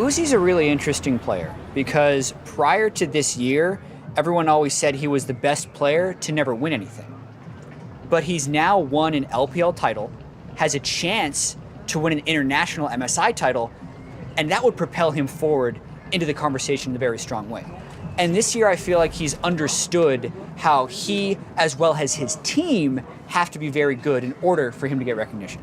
Uzi's a really interesting player because prior to this year, everyone always said he was the best player to never win anything. But he's now won an LPL title, has a chance to win an international MSI title, and that would propel him forward into the conversation in a very strong way. And this year I feel like he's understood how he, as well as his team, have to be very good in order for him to get recognition.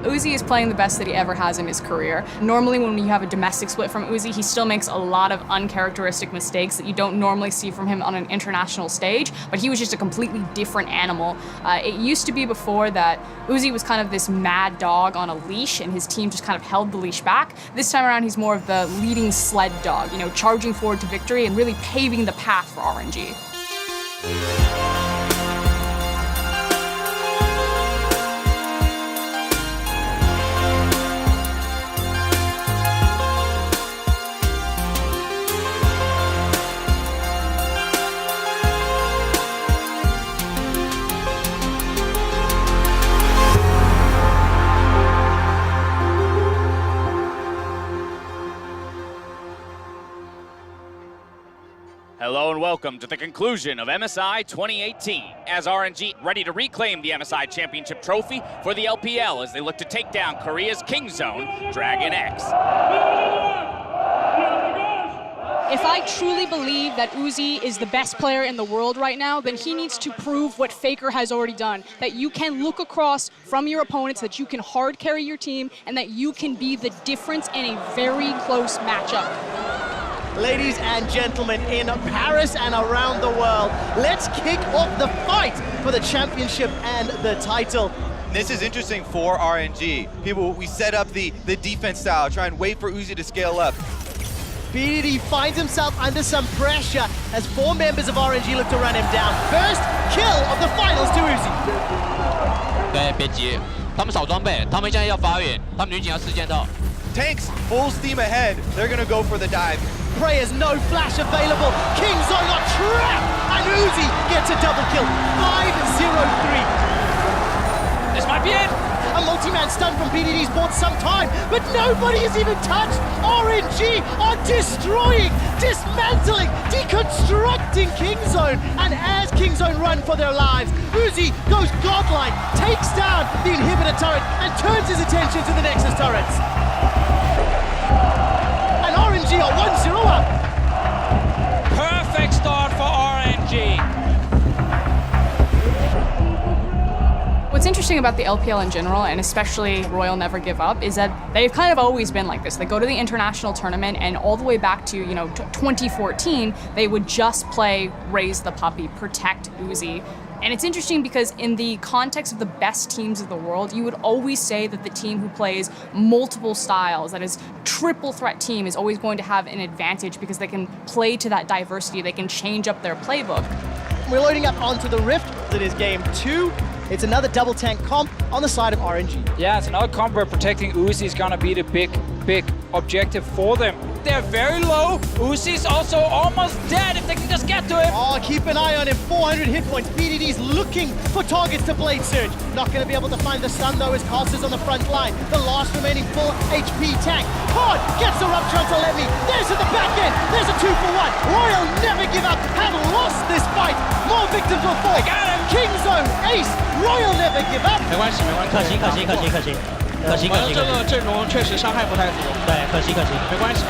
Uzi is playing the best that he ever has in his career. Normally when you have a domestic split from Uzi, he still makes a lot of uncharacteristic mistakes that you don't normally see from him on an international stage, but he was just a completely different animal. It used to be before that Uzi was kind of this mad dog on a leash and his team just kind of held the leash back. This time around he's more of the leading sled dog, you know, charging forward to victory and really paving the path for RNG. Hello and welcome to the conclusion of MSI 2018 as RNG ready to reclaim the MSI Championship trophy for the LPL as they look to take down Korea's King Zone, Dragon X. If I truly believe that Uzi is the best player in the world right now, then he needs to prove what Faker has already done, that you can look across from your opponents, that you can hard carry your team, and that you can be the difference in a very close matchup. Ladies and gentlemen, in Paris and around the world, let's kick off the fight for the championship and the title. This is interesting for RNG. We set up the defense style, try and wait for Uzi to scale up. BDD finds himself under some pressure as 4 members of RNG look to run him down. First kill of the finals to Uzi. 对，别急，他们少装备，他们现在要发育，他们女警要时间到。 Tanks full steam ahead. They're gonna go for the dive. Prayers, no flash available. King Zone got trapped, and Uzi gets a double kill. 5-0-3. This might be it. A multi-man stun from PDD's bought some time, but nobody is even touched. RNG are destroying, dismantling, deconstructing King Zone. And as King Zone run for their lives, Uzi goes godlike, takes down the inhibitor turret, and turns his attention to the Nexus turrets. And RNG are 1-0 up. Perfect start for RNG. What's interesting about the LPL in general, and especially Royal Never Give Up, is that they've kind of always been like this. They go to the international tournament, and all the way back to 2014, they would just play Raise the Puppy, protect Uzi. And it's interesting because in the context of the best teams of the world, you would always say that the team who plays multiple styles, that is triple threat team, is always going to have an advantage because they can play to that diversity, they can change up their playbook. We're loading up onto the Rift. It is game 2. It's another double tank comp on the side of RNG. Yeah, it's another comp where protecting Uzi is gonna be the big objective for them. They're very low. Uzi's also almost dead if they can just get to him. Oh, keep an eye on him. 400 hit points. BDD's looking for targets to Blade Surge. Not going to be able to find the stun though as Cast is on the front line. The last remaining full HP tank. Pod gets the rupture onto Lemmy. There's at the back end. There's a 2-for-1. Royal Never Give Up have lost this fight. More victims will fall. King Zone ace. Royal Never Give Up. 没关系，可惜。这个阵容确实伤害不太足。对，可惜。没关系。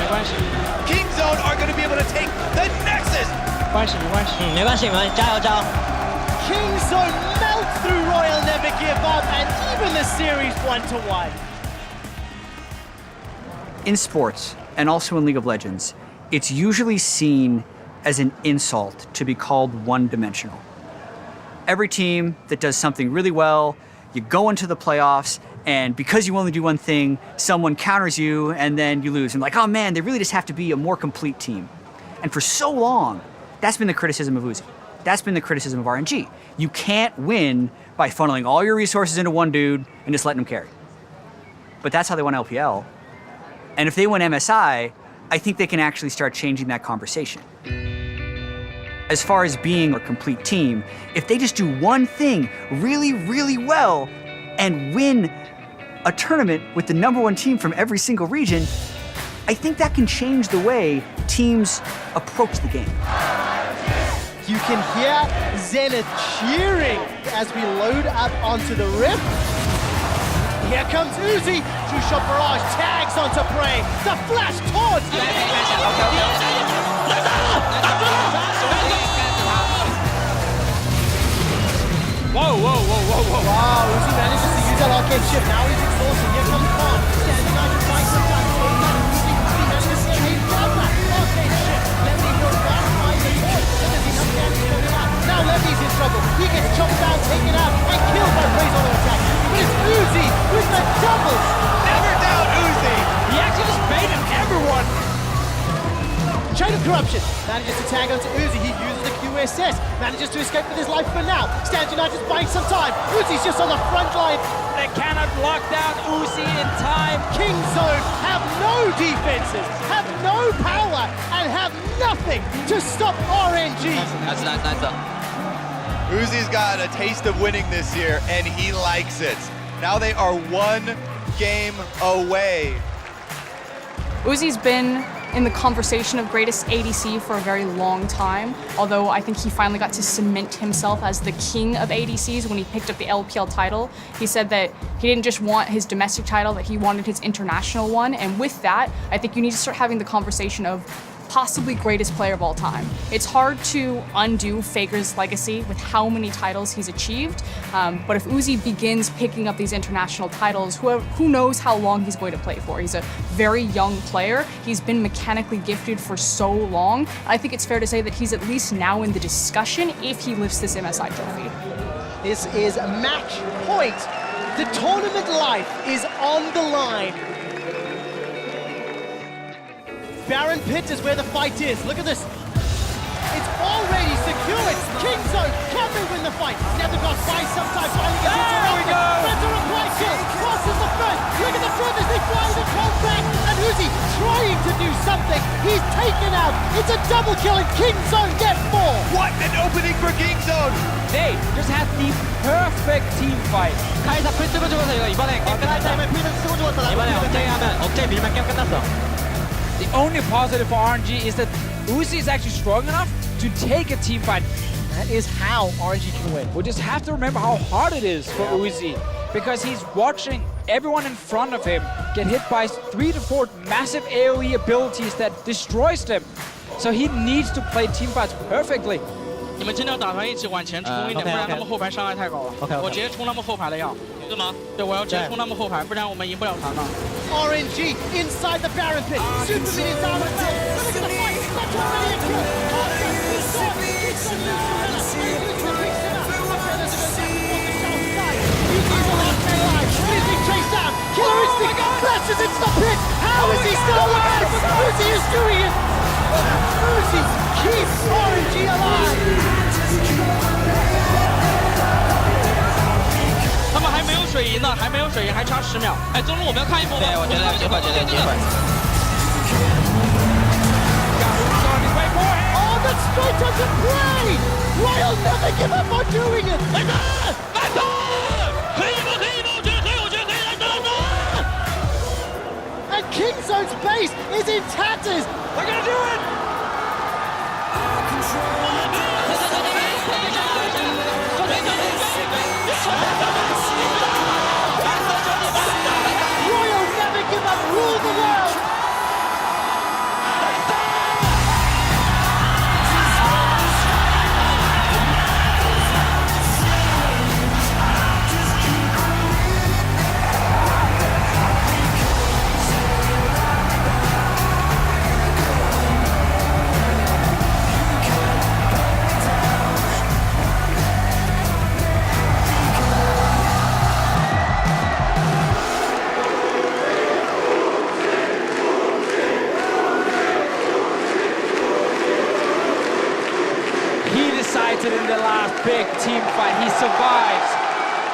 King Zone are gonna be able to take the Nexus. 没关系，加油！ King Zone melts through Royal Never Give Up and even the series 1-1. In sports, and also in League of Legends, it's usually seen as an insult to be called one-dimensional. Every team that does something really well, you go into the playoffs, and because you only do one thing, someone counters you, and then you lose. And like, oh man, they really just have to be a more complete team. And for so long, that's been the criticism of Uzi. That's been the criticism of RNG. You can't win by funneling all your resources into one dude and just letting him carry. But that's how they won LPL. And if they win MSI, I think they can actually start changing that conversation. As far as being a complete team, if they just do one thing really, really well and win a tournament with the #1 team from every single region, I think that can change the way teams approach the game. You can hear Zenith cheering as we load up onto the rip. Here comes Uzi. Two-shot barrage tags onto Prey. The flash towards. Whoa, whoa, whoa, whoa, whoa. Wow, Uzi manages to use that arcade shift. Now he's exhausted. Here comes Khan. Standing on his right sometimes. Uzi manages to get a downward arcade shift. Levy goes back by the torch. As he comes down, he's coming out. Now Levy's in trouble. He gets chopped down, taken out, and killed by Prey's auto attack. But it's Uzi with the double. Never doubt Uzi. He actually just baited everyone. Chain of Corruption manages to tag onto Uzi. He uses the QSS, manages to escape with his life for now. Stand United's buying some time. Uzi's just on the front line. They cannot lock down Uzi in time. King Zone have no defenses, have no power, and have nothing to stop RNG. Uzi's got a taste of winning this year, and he likes it. Now they are one game away. Uzi's been in the conversation of greatest ADC for a very long time, although I think he finally got to cement himself as the king of ADCs when he picked up the LPL title. He said that he didn't just want his domestic title, that he wanted his international one, and with that, I think you need to start having the conversation of possibly greatest player of all time. It's hard to undo Faker's legacy with how many titles he's achieved, but if Uzi begins picking up these international titles, who knows how long he's going to play for. He's a very young player. He's been mechanically gifted for so long. I think it's fair to say that he's at least now in the discussion if he lifts this MSI trophy. This is match point. The tournament life is on the line. Baron Pit is where the fight is. Look at this. It's already secured. King Zone, can they win the fight? Nethergoss buys some time, finally gets into There we go. Better reply kill. Crosses the first. Look at the furthest. They fly the cold back. And Uzi trying to do something. He's taken out. It's a double kill and King Zone get more. What an opening for King Zone. They just had the perfect team fight. The only positive for RNG is that Uzi is actually strong enough to take a team fight. That is how RNG can win. We just have to remember how hard it is for Uzi, because he's watching everyone in front of him get hit by 3 to 4 massive AoE abilities that destroys them. So he needs to play team fights perfectly. 你们尽量打团一起往前冲一点，不然他们后排伤害太高了。我直接冲他们后排了要。对吗？对，我要直接冲他们后排，不然我们赢不了团了。RNG inside the Baron Pit. Superman is out of bounds. Look at the fight. That's already a kill. Killer Instinct flashes into the pit. How is he still alive? Uzi is doing it. Uzi keeps RNG alive. 他们还没有水银呢，还没有水银，还差10秒。哎，中路我们要看一波吗？对，我觉得结果。Oh, that's straight onto Prey. Royal never give up on doing it. 来打！可以吗？可以吗？我觉得可以，我觉得可以，来打！ And King Zone's base is in tatters. They're gonna do it! Royal never give up, rule the world. In the last big team fight, he survives.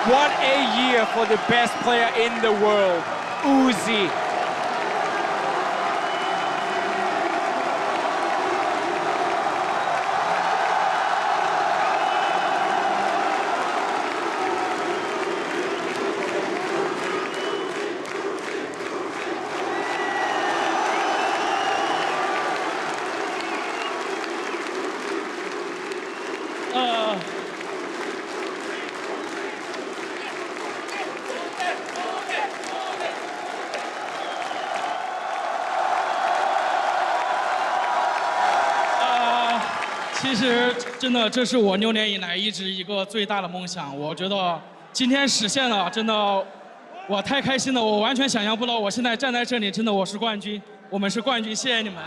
What a year for the best player in the world, Uzi. 其实真的，这是我6年以来一直一个最大的梦想。我觉得今天实现了，真的，我太开心了。我完全想象不到，我现在站在这里，真的我是冠军，我们是冠军，谢谢你们。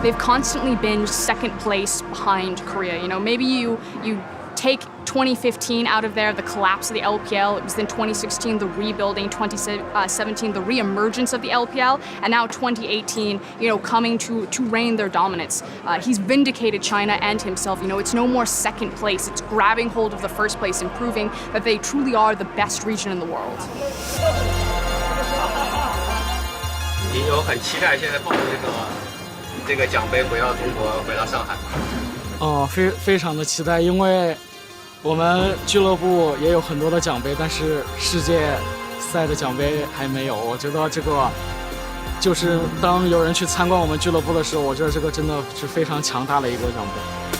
They've constantly been second place behind Korea. You know, maybe you take 2015 out of there, the collapse of the LPL. It was then 2016, the rebuilding, 2017, the re-emergence of the LPL, and now 2018, you know, coming to reign their dominance. He's vindicated China and himself. You know, it's no more second place. It's grabbing hold of the first place and proving that they truly are the best region in the world. 也有很期待现在抱着这个奖杯回到中国，回到上海。非常的期待，因为我们俱乐部也有很多的奖杯，但是世界赛的奖杯还没有。我觉得这个就是当有人去参观我们俱乐部的时候，我觉得这个真的是非常强大的一个奖杯。